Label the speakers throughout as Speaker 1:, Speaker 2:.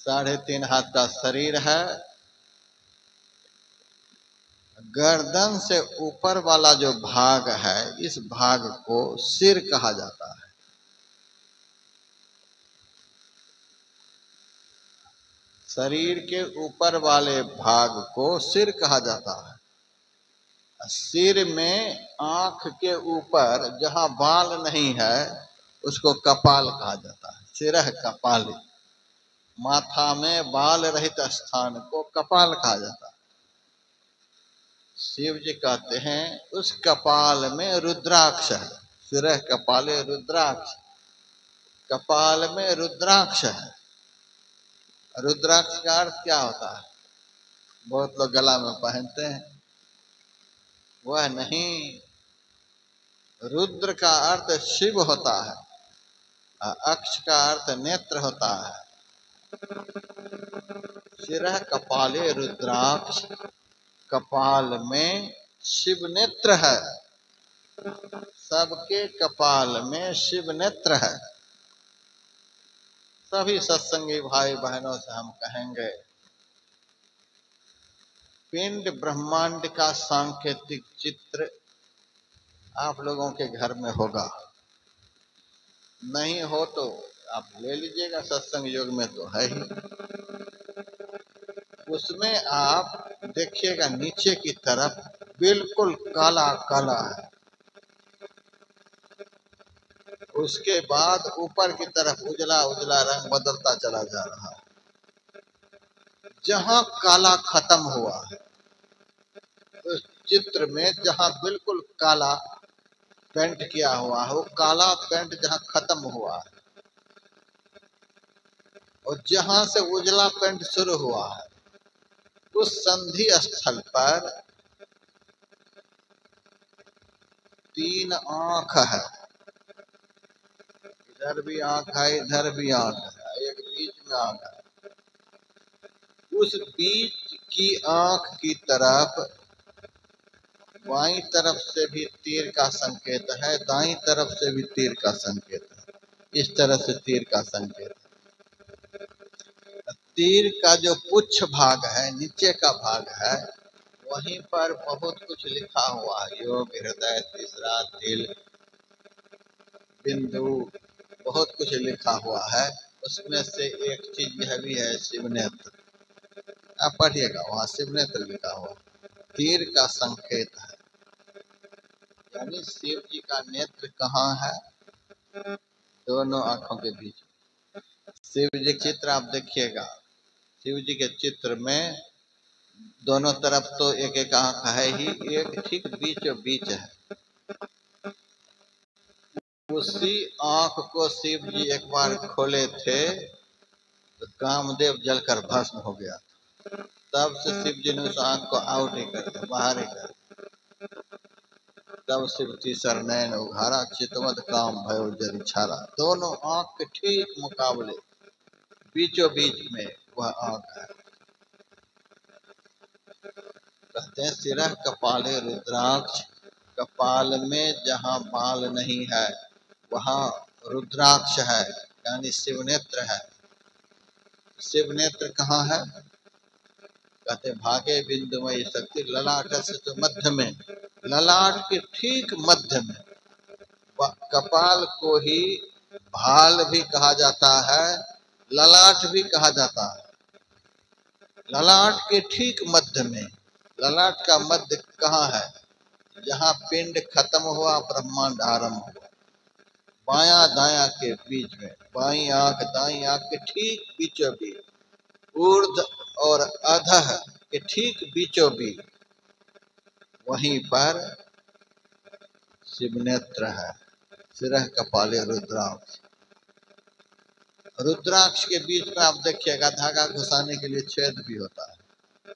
Speaker 1: 3.5 हाथ का शरीर है। गर्दन से ऊपर वाला जो भाग है, इस भाग को सिर कहा जाता है। शरीर के ऊपर वाले भाग को सिर कहा जाता है। सिर में आंख के ऊपर जहां बाल नहीं है उसको कपाल कहा जाता है। सिरह कपाली, माथा में बाल रहित स्थान को कपाल कहा जाता है। शिव जी कहते हैं उस कपाल में रुद्राक्ष है। सिरह कपाले रुद्राक्ष, कपाल में रुद्राक्ष है। रुद्राक्ष का अर्थ क्या होता है? बहुत लोग गला में पहनते हैं, वह नहीं। रुद्र का अर्थ शिव होता है, अक्ष का अर्थ नेत्र होता है। सिरह कपाले रुद्राक्ष, कपाल में शिव नेत्र है। सबके कपाल में शिव नेत्र है। सभी सत्संगी भाई बहनों से हम कहेंगे, पिंड ब्रह्मांड का सांकेतिक चित्र आप लोगों के घर में होगा। नहीं हो तो आप ले लीजिएगा, सत्संग योग में तो है ही। उसमें आप देखिएगा नीचे की तरफ बिल्कुल काला काला है। उसके बाद ऊपर की तरफ उजला उजला रंग बदलता चला जा रहा है। जहां काला खत्म हुआ है, उस चित्र में जहां बिल्कुल काला पेंट किया हुआ है, वो काला पेंट जहां खत्म हुआ है और जहां से उजला पेंट शुरू हुआ है, उस संधि स्थल पर 3 आंख है। इधर भी आंख है, इधर भी आंख है, एक बीच में आंख है। उस बीच की आंख की तरफ बाईं तरफ से भी तीर का संकेत है, दाईं तरफ से भी तीर का संकेत है। इस तरह से तीर का संकेत है। तीर का जो पुच्छ भाग है, नीचे का भाग है, वहीं पर बहुत कुछ लिखा हुआ है। योग, हृदय, तीसरा तिल, बिंदु, बहुत कुछ लिखा हुआ है। उसमें से एक चीज यह भी है, शिव नेत्र। आप पढ़िएगा, वहां शिव नेत्र लिखा हुआ, तीर का संकेत है। यानी शिव जी का नेत्र कहाँ है? दोनों आंखों के बीच। शिव जी चित्र आप देखिएगा, शिव जी के चित्र में दोनों तरफ तो एक एक आंख है ही, एक ठीक बीचों बीच है। उसी आंख को शिव जी एक बार खोले थे तो कामदेव जलकर भस्म हो गया। तब से शिव जी ने उस आंख को आउट ही कर दिया, बाहर ही कर दिया। तब शिव तीसर नयन उघारा, चितवत काम भयो जरि छारा। दोनों आंख के ठीक मुकाबले, बीचों बीच में वह आंख है। कहते हैं सिरह कपाले रुद्राक्ष, कपाल में जहां बाल नहीं है वहां रुद्राक्ष है, यानी शिव नेत्र है। शिव नेत्र कहाँ है? कहते भागे बिंदुमयी शक्ति ललाट से तो मध्य में, ललाट के ठीक मध्य में। कपाल को ही भाल भी कहा जाता है, ललाट भी कहा जाता है। ललाट के ठीक मध्य में, ललाट का मध्य कहाँ है? जहाँ पिंड खत्म हुआ, ब्रह्मांड आरंभ हुआ। बायां दायां के बीच में, बाईं आंख दाईं आंख के ठीक बीचों बीच, ऊर्ध्व और अधः के ठीक बीचों बीच, वहीं पर शिव नेत्र है। सिरह कपाले रुद्राक्ष, रुद्राक्ष के बीच में आप देखिएगा धागा घुसाने के लिए छेद भी होता है।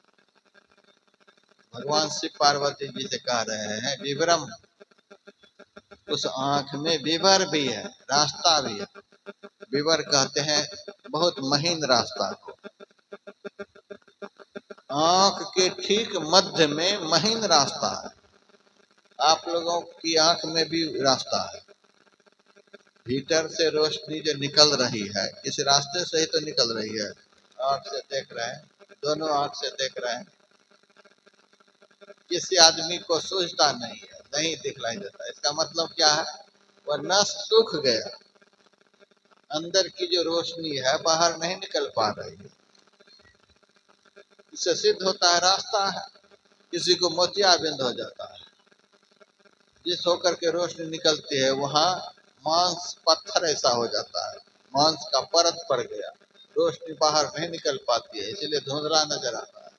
Speaker 1: भगवान शिव पार्वती जी से कह रहे हैं विवरम, उस आंख में विवर भी है, रास्ता भी है। विवर कहते हैं बहुत महीन रास्ता को। आंख के ठीक मध्य में महीन रास्ता है। आप लोगों की आंख में भी रास्ता है। भीतर से रोशनी जो निकल रही है, इस रास्ते से ही तो निकल रही है। आंख से देख रहे हैं, दोनों आंख से देख रहे हैं, किसी आदमी को सूझता नहीं है, नहीं दिखलाई देता। इसका मतलब क्या है? वह नस सूख गया, अंदर की जो रोशनी है बाहर नहीं निकल पा रही है। इससे सिद्ध होता है रास्ता है। किसी को मोतियाबिंद हो जाता है, जिस होकर के रोशनी निकलती है वहां मांस पत्थर ऐसा हो जाता है, मांस का परत पड़ गया, रोशनी बाहर नहीं निकल पाती है, इसलिए धुंधला नजर आता है,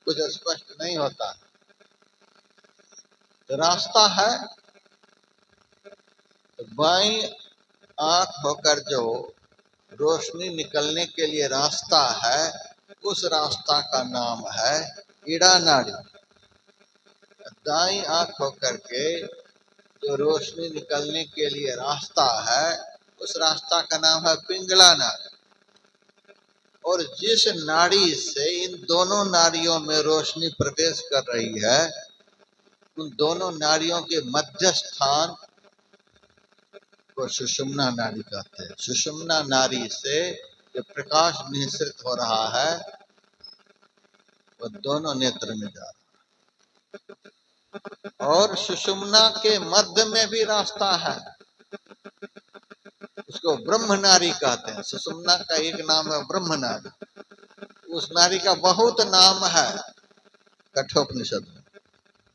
Speaker 1: कुछ स्पष्ट नहीं होता। तो रास्ता है, तो बाईं आंख होकर जो रोशनी निकलने के लिए रास्ता है, उस रास्ता का नाम है ईड़ा नाड़ी। दाईं आंख होकर के जो रोशनी निकलने के लिए रास्ता है, उस रास्ता का नाम है पिंगला नाड़ी। और जिस नाड़ी से इन दोनों नाड़ियों में रोशनी प्रवेश कर रही है, उन दोनों नाड़ियों के मध्य स्थान को सुषुम्ना नाड़ी कहते हैं। सुषुम्ना नाड़ी से जो प्रकाश निःसृत हो रहा है, वो दोनों नेत्र में जा रहा है। और सुषुम्ना के मध्य में भी रास्ता है, उसको ब्रह्म नाड़ी कहते हैं। सुषुम्ना का एक नाम है ब्रह्म नाड़ी। उस नाड़ी का बहुत नाम है कठोपनिषद में,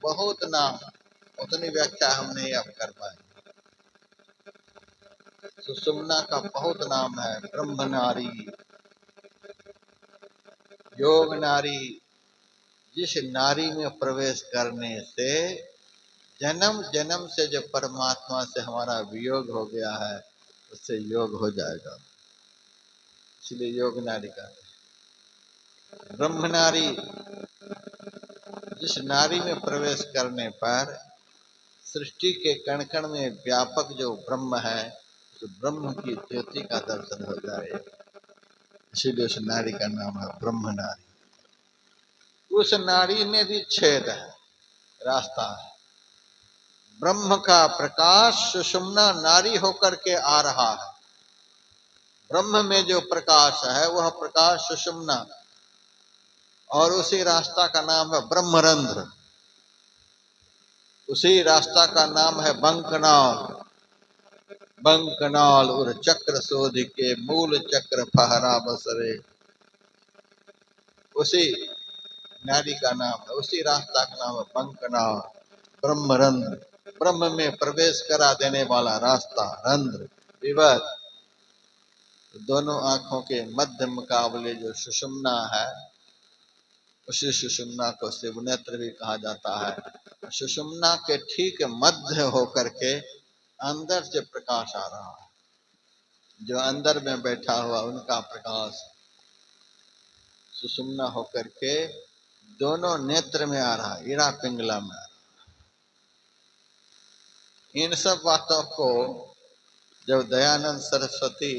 Speaker 1: बहुत नाम, उतनी व्याख्या हम नहीं अब कर पाएंगे। सुषुम्ना का बहुत नाम है, ब्रह्म नाड़ी, योग नाड़ी। जिस नाड़ी में प्रवेश करने से जन्म जन्म से जो परमात्मा से हमारा वियोग हो गया है, उससे योग हो जाएगा, इसलिए योग नाड़ी कहते हैं। ब्रह्म नाड़ी, जिस नाड़ी में प्रवेश करने पर सृष्टि के कण कण में व्यापक जो ब्रह्म है, उस ब्रह्म की ज्योति का दर्शन हो जाए, इसीलिए उस नाड़ी का नाम है ब्रह्म नाड़ी। उस नाड़ी में भी छेद है, रास्ता है। ब्रह्म का प्रकाश सुषुम्ना नाड़ी होकर के आ रहा है। ब्रह्म में जो प्रकाश है वह प्रकाश सुषुम्ना, और उसी रास्ता का नाम है ब्रह्मरंध्र। उसी रास्ता का नाम है बंकनाल। बंकनाल उर चक्र शोध के मूल चक्र फहरा बसरे, उसी नाड़ी का नाम है, उसी रास्ता का नाम है बंकनाल, ब्रह्मरंध्र। ब्रह्म में प्रवेश करा देने वाला रास्ता, रंध्र, विवत। दोनों आंखों के मध्य मुकाबले जो सुषुम्ना है, उसी सुषुम्ना को शिव नेत्र भी कहा जाता है। सुषुम्ना के ठीक मध्य होकर के अंदर से प्रकाश आ रहा है, जो अंदर में बैठा हुआ उनका प्रकाश सुषुम्ना होकर के दोनों नेत्र में आ रहा है, ईड़ा पिंगला में आ रहा है। इन सब बातों को जब दयानंद सरस्वती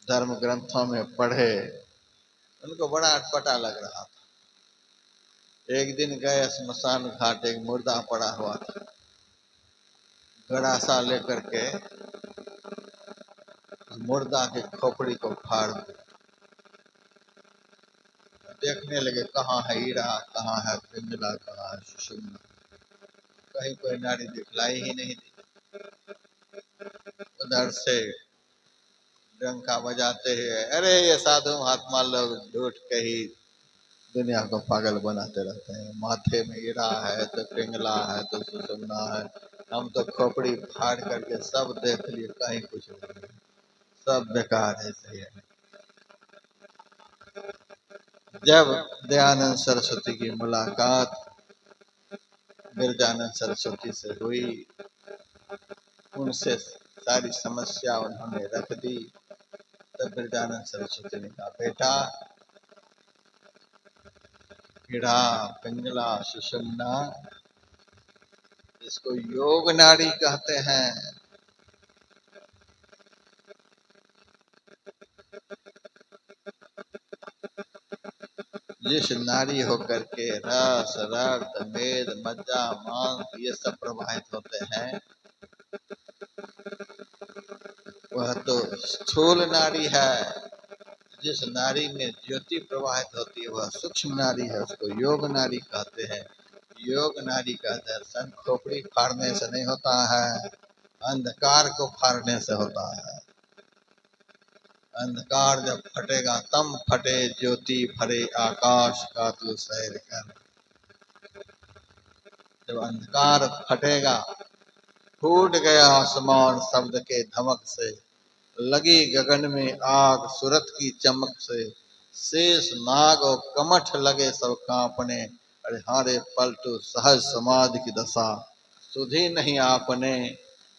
Speaker 1: धर्म ग्रंथों में पढ़े, उनको बड़ा अटपटा लग रहा था। एक दिन गए स्मशान घाट, एक मुर्दा पड़ा हुआ था, घड़ा सा लेकर के मुर्दा की खोपड़ी को फाड़ दिया। देखने लगे कहाँ है ईड़ा, कहाँ है पिंगला, कहाँ है सुषुम्ना, कहीं कोई नाड़ी दिखलाई ही नहीं दी। उधर से डंका बजाते हुए, अरे ये साधु महात्मा लोग झूठ कही दुनिया को पागल बनाते रहते हैं। माथे में ईड़ा है तो पिंगला है तो सुषुम्ना है, हम तो खोपड़ी फाड़ करके सब देख लिए, कहीं कुछ नहीं, सब बेकार है, सही है। जब दयानंद सरस्वती की मुलाकात गिरजानंद सरस्वती से हुई, उनसे सारी समस्या उन्होंने रख दी, तब गिरजानंद सरस्वती ने कहा, बेटा ईड़ा पिंगला सुषुम्ना, इसको योग नाड़ी कहते हैं। जिस नाड़ी होकर के रस, रक्त, मेद, मज्जा, मांस ये सब प्रवाहित होते हैं, वह तो स्थूल नाड़ी है। जिस नारी में ज्योति प्रवाहित होती है वह सूक्ष्म नारी है, उसको योग नारी कहते हैं। योग नारी का दर्शन खोपड़ी फाड़ने से नहीं होता है, अंधकार को फाड़ने से होता है। अंधकार जब फटेगा तम फटे ज्योति भरे आकाश का तू सैर कर। जब अंधकार फटेगा, फूट गया आसमान शब्द के धमक से, लगी गगन में आग सूरत की चमक से, शेष नाग और कमठ लगे सब कांपने, अरे हारे पलटू सहज समाधि की दशा सुधी नहीं आपने।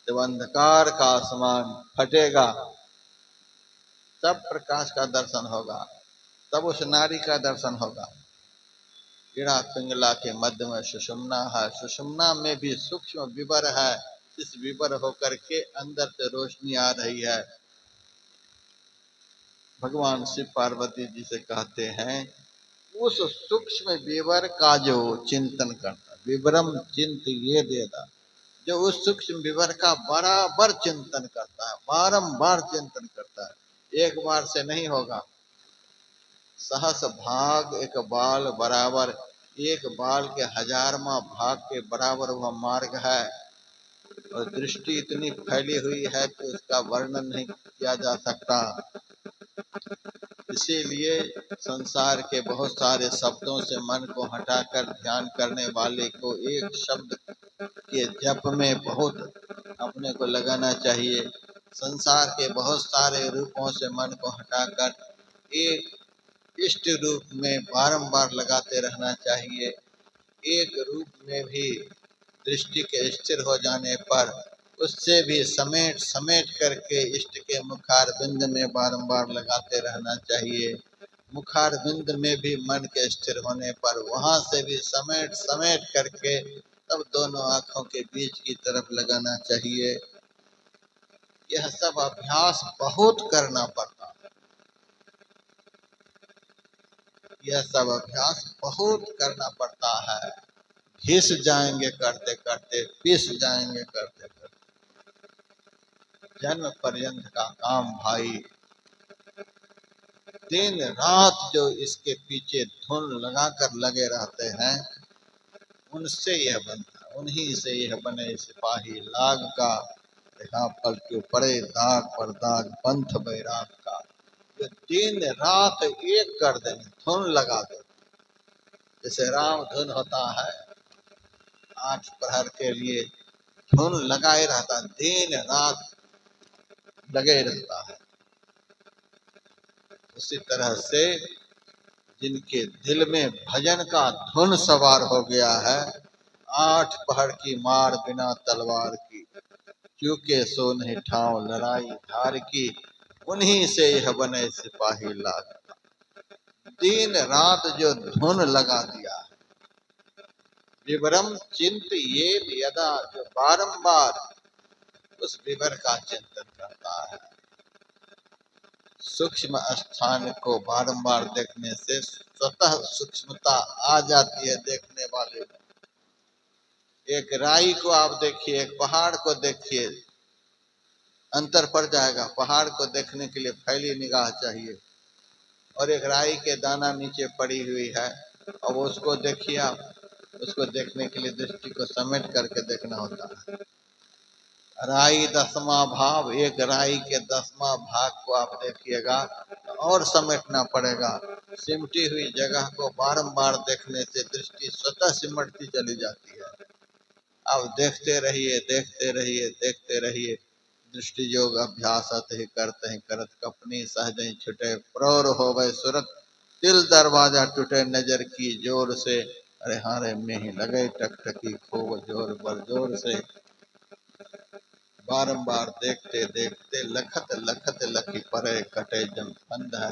Speaker 1: जब अंधकार का आसमान फटेगा तब प्रकाश का दर्शन होगा, तब उस नारी का दर्शन होगा। कीड़ा पिंगला के मध्य में सुषुम्ना है, सुषुम्ना में भी सूक्ष्म विवर है, इस विवर होकर के अंदर से रोशनी आ रही है। भगवान शिव पार्वती जी से कहते हैं उस सूक्ष्म विवर का जो चिंतन करता, विवरम चिंत ये देता, जो उस सूक्ष्म विवर का बराबर चिंतन करता है, बारंबार चिंतन करता है, एक बार से नहीं होगा। सहस भाग एक बाल बराबर, एक बाल के हजारवां भाग के बराबर वह मार्ग है। और दृष्टि इतनी फैली हुई है कि उसका वर्णन नहीं किया जा सकता। इसीलिए संसार के बहुत सारे शब्दों से मन को हटाकर ध्यान करने वाले को एक शब्द के जप में बहुत अपने को लगाना चाहिए। संसार के बहुत सारे रूपों से मन को हटाकर एक इष्ट रूप में बारंबार लगाते रहना चाहिए। एक रूप में भी दृष्टि के स्थिर हो जाने पर उससे भी समेट समेट करके इष्ट के मुखार बिंद में बारंबार लगाते रहना चाहिए। मुखार बिंद में भी मन के स्थिर होने पर वहां से भी समेट समेट करके तब दोनों आंखों के बीच की तरफ लगाना चाहिए। यह सब अभ्यास बहुत करना पड़ता है, यह सब अभ्यास बहुत करना पड़ता है। घिस जाएंगे करते करते, पिस जाएंगे करते करते, जन्म पर्यंत का काम भाई। दिन रात जो इसके पीछे धुन लगाकर लगे रहते हैं उनसे यह बनता, उन्हीं से यह बने सिपाही लाग का, यहाँ पलटू पड़े दाग पर दाग पंथ बैराग का। जो दिन रात एक कर दें, धुन लगा दे, जैसे राम धुन होता है 8 प्रहर के लिए धुन लगाए रहता, दिन रात लगे रहता है। उसी तरह से जिनके दिल में भजन का धुन सवार हो गया है, 8 पहर की मार बिना तलवार की, चूके सो नहीं ठाव लड़ाई धार की, उन्हीं से यह बने सिपाही लाग। दिन रात जो धुन लगा दिया है, विवरम चिंत ये यदा, जो बारंबार उस विवर का चिंतन करता है। सूक्ष्म स्थान को बारंबार देखने से स्वतः सूक्ष्मता आ जाती है देखने वाले में। एक राई को आप देखिए, एक पहाड़ को देखिए, अंतर पड़ जाएगा। पहाड़ को देखने के लिए फैली निगाह चाहिए, और एक राई के दाना नीचे पड़ी हुई है, अब उसको देखिए आप, उसको देखने के लिए दृष्टि को समेट करके देखना होता है। राई 10वां भाव, एक राई के 10वां भाग को आप देखिएगा और समेटना पड़ेगा। सिमटी हुई जगह को बारंबार देखने से दृष्टि स्वतः सिमटती चली जाती है। अब देखते रहिए, देखते रहिए, देखते रहिए। दृष्टि योग अभ्यास ही करते हैं करत कपनी सहज ही छुटे, प्रौर होवे सुरत दिल दरवाजा टूटे नजर की जोर से, अरे हारे में ही लगे टकटकी खूब जोर बर जोर से। बारंबार देखते देखते लखत लखत लखी परे कटे जम बंद है,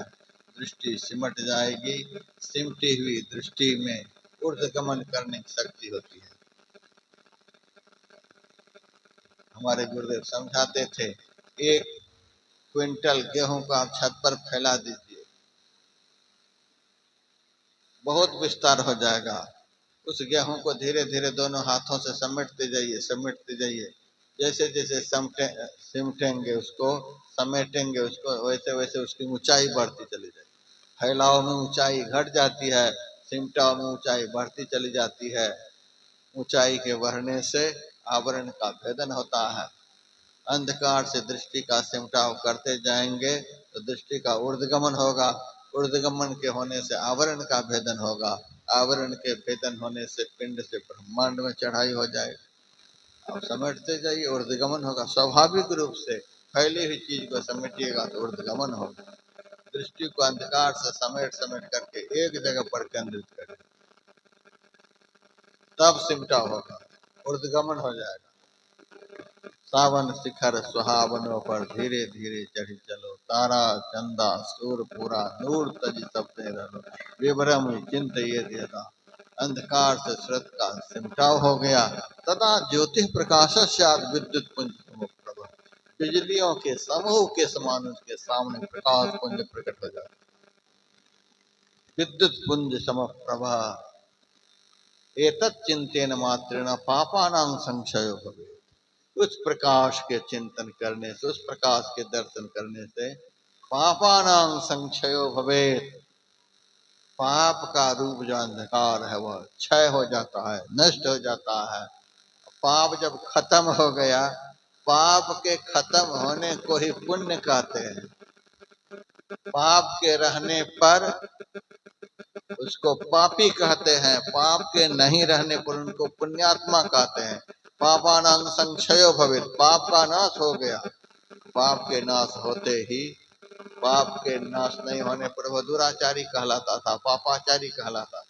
Speaker 1: दृष्टि सिमट जाएगी। सिमटी हुई दृष्टि में ऊर्ध्वगमन करने की शक्ति होती है। हमारे गुरुदेव समझाते थे, 1 क्विंटल गेहूं को आप छत पर फैला दीजिए, बहुत विस्तार हो जाएगा। उस गेहूं को धीरे धीरे दोनों हाथों से समेटते जाइए, समेटते जाइए। जैसे जैसे सिमटेंगे उसको, समेटेंगे उसको, वैसे वैसे उसकी ऊंचाई बढ़ती चली जाएगी। फैलाव में ऊंचाई घट जाती है, सिमटाव में ऊंचाई बढ़ती चली जाती है। ऊंचाई के बढ़ने से आवरण का भेदन होता है। अंधकार से दृष्टि का सिमटाव करते जाएंगे तो दृष्टि का ऊर्ध्वगमन होगा। ऊर्ध्वगमन के होने से आवरण का भेदन होगा। आवरण के भेदन होने से पिंड से ब्रह्मांड में चढ़ाई हो जाएगी। अब समेटते जाइए, ऊर्ध्वगमन होगा। स्वाभाविक रूप से फैली हुई चीज को समेटिएगा तो ऊर्ध्वगमन होगा। दृष्टि को अंधकार से समेट समेट करके एक जगह पर केंद्रित करें, तब सिमटा होगा, ऊर्ध्वगमन हो जाएगा। सावन शिखर सुहावनों पर धीरे धीरे चढ़ी चलो, तारा चंदा सूर पूरा नूर तज सब दे रहो, विभ्रम चिंत ये देता। अंधकार से श्रुत का सिमटाव हो गया। तथा ज्योति प्रकाश विद्युत पुंज प्रभा, बिजलियों के समूह के समान उसके सामने प्रकाश पुंज प्रकट हो जाता। विद्युत पुंज सम प्रभा, एतत् चिंतेन मात्रेण पापानां संक्षयो भवे। उस प्रकाश के चिंतन करने से, उस प्रकाश के दर्शन करने से पापानां संक्षयो भवे, पाप का रूप जो अंधकार है वह क्षय हो जाता है, नष्ट हो जाता है। पाप जब खत्म हो गया, पाप के खत्म होने को ही पुण्य कहते हैं। पाप के रहने पर उसको पापी कहते हैं, पाप के नहीं रहने पर उनको पुण्यात्मा कहते हैं। पापानां संक्षयो भवेत्, पाप का नाश हो गया। पाप के नाश होते ही, पाप के नाश नहीं होने पर वह दुराचारी कहलाता था, पापाचारी कहलाता था।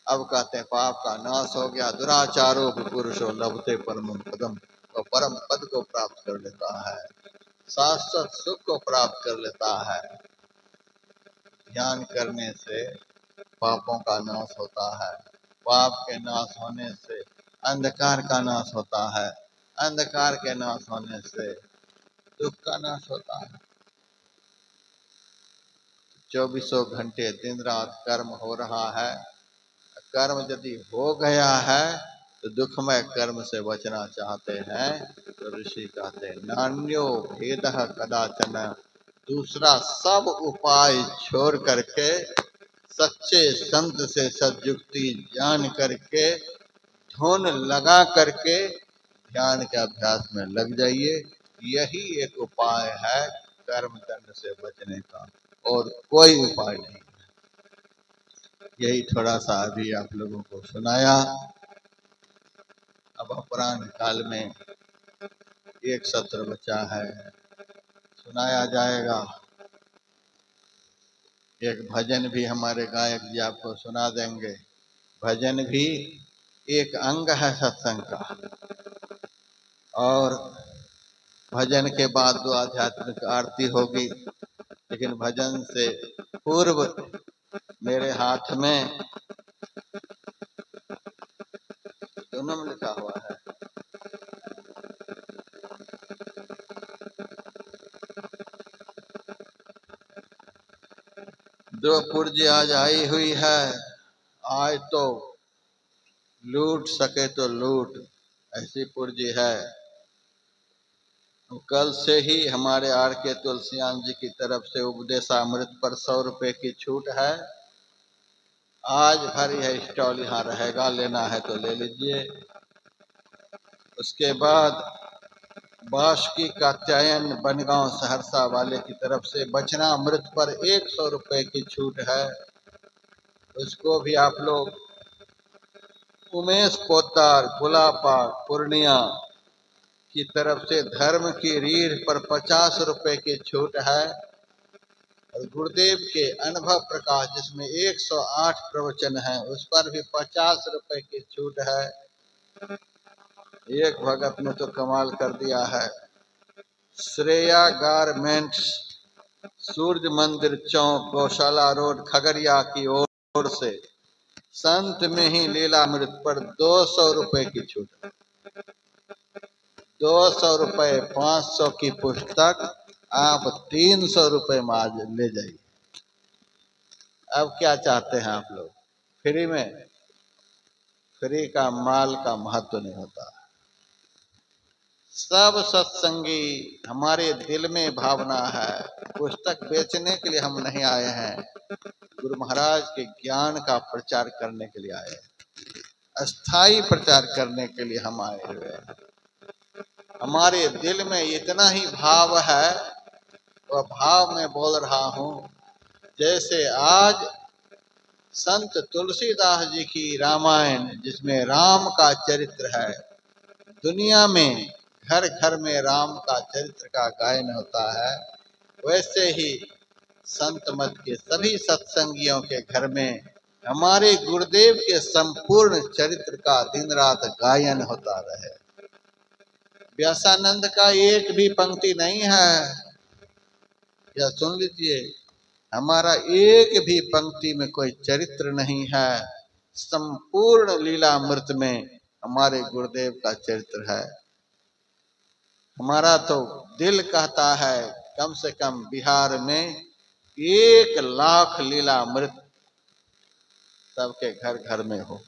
Speaker 1: अब कहते हैं पाप का नाश हो गया, दुराचारो पुरुषो लभते परम पदम, तो परम पद को प्राप्त कर लेता है, शाश्वत सुख को प्राप्त कर लेता है। ध्यान करने से पापों का नाश होता है। पाप के नाश होने से अंधकार का नाश होता है। अंधकार के नाश होने से दुख का नाश होता है। 24 घंटे दिन रात कर्म हो रहा है। कर्म यदि हो गया है तो दुखमय कर्म से बचना चाहते हैं तो ऋषि कहते हैं नान्यो भेदः कदाचन, दूसरा सब उपाय छोड़ करके सच्चे संत से सद्युक्ति जान करके धुन लगा करके ध्यान के अभ्यास में लग जाइए। यही एक उपाय है कर्म दंड से बचने का, और कोई उपाय नहीं। यही थोड़ा सा अभी आप लोगों को सुनाया। अब अपराह्न काल में एक सत्र बचा है, सुनाया जाएगा। एक भजन भी हमारे गायक जी आपको सुना देंगे। भजन भी एक अंग है सत्संग का, और भजन के बाद 2 आध्यात्मिक आरती होगी। लेकिन भजन से पूर्व मेरे हाथ में दोनों में लिखा हुआ है, जो पुर्जी आज आई हुई है, आज तो लूट सके तो लूट, ऐसी पुर्जी है। कल से ही हमारे आर के तुलसियान जी की तरफ से उपदेशामृत पर 100 रुपए की छूट है। आज भर यह स्टॉल यहाँ रहेगा, लेना है तो ले लीजिए। उसके बाद बासुकी कात्यायन बनगांव सहरसा वाले की तरफ से वचनामृत पर 100 रुपए की छूट है। उसको भी आप लोग, उमेश पोद्दार गुलापा पूर्णिया की तरफ से धर्म की रीढ़ पर 50 रुपए की छूट है। और गुरुदेव के अनुभव प्रकाश जिसमें 108 प्रवचन है, उस पर भी 50 रुपए की छूट है। एक भगत ने तो कमाल कर दिया है। श्रेया गारमेंट्स, सूर्य मंदिर चौक, गौशाला रोड, खगड़िया की ओर से संत में ही लीलामृत पर 200 रुपए की छूट। 200 रुपए, 500 की पुस्तक आप 300 रुपए में आज ले जाइए। अब क्या चाहते हैं आप लोग? फ्री में? फ्री का माल का महत्व नहीं होता। सब सत्संगी हमारे दिल में भावना है। पुस्तक बेचने के लिए हम नहीं आए हैं, गुरु महाराज के ज्ञान का प्रचार करने के लिए आए हैं, अस्थाई प्रचार करने के लिए हम आए हुए हैं। हमारे दिल में इतना ही भाव है, वह भाव मैं बोल रहा हूं। जैसे आज संत तुलसीदास जी की रामायण, जिसमें राम का चरित्र है, दुनिया में घर घर में राम का चरित्र का गायन होता है, वैसे ही संत मत के सभी सत्संगियों के घर में हमारे गुरुदेव के संपूर्ण चरित्र का दिन रात गायन होता रहे। व्यासानंद का एक भी पंक्ति नहीं है, या सुन लीजिए, हमारा एक भी पंक्ति में कोई चरित्र नहीं है। संपूर्ण लीलामृत में हमारे गुरुदेव का चरित्र है। हमारा तो दिल कहता है कम से कम बिहार में 1,00,000 लीलामृत सबके घर घर में हो,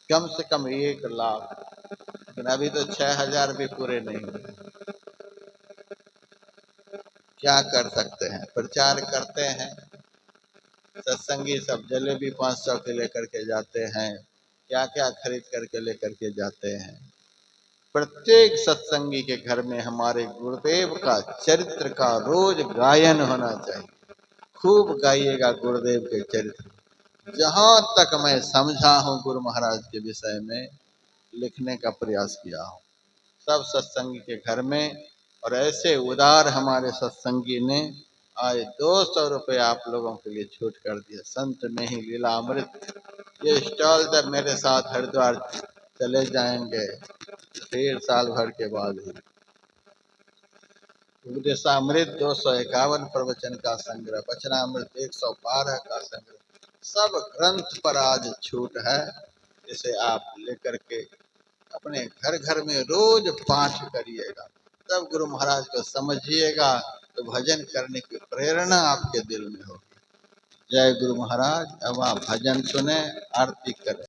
Speaker 1: कम से कम 1,00,000। लेकिन अभी तो 6,000 भी पूरे नहीं हुए। क्या कर सकते हैं, प्रचार करते हैं। सत्संगी सब जलेबी 500 के लेकर के जाते हैं, क्या क्या खरीद करके लेकर के जाते हैं। प्रत्येक सत्संगी के घर में हमारे गुरुदेव का चरित्र का रोज गायन होना चाहिए। खूब गाइएगा गुरुदेव के चरित्र। जहां तक मैं समझा हूं गुरु महाराज के विषय में लिखने का प्रयास किया हूं, सब सत्संगी के घर में। और ऐसे उदार हमारे सत्संगी ने आज 200 रुपये आप लोगों के लिए छूट कर दिया। संत में ही लीलामृत, ये स्टॉल जब मेरे साथ हरिद्वार चले जाएंगे, फिर साल भर के बाद ही उपदेशामृत 251 प्रवचन का संग्रह, वचनामृत 112 का संग्रह, सब ग्रंथ पर आज छूट है। इसे आप लेकर के अपने घर घर में रोज पाठ करिएगा, तब गुरु महाराज को समझिएगा, तो भजन करने की प्रेरणा आपके दिल में होगी। जय गुरु महाराज। अब आप भजन सुने, आरती करें।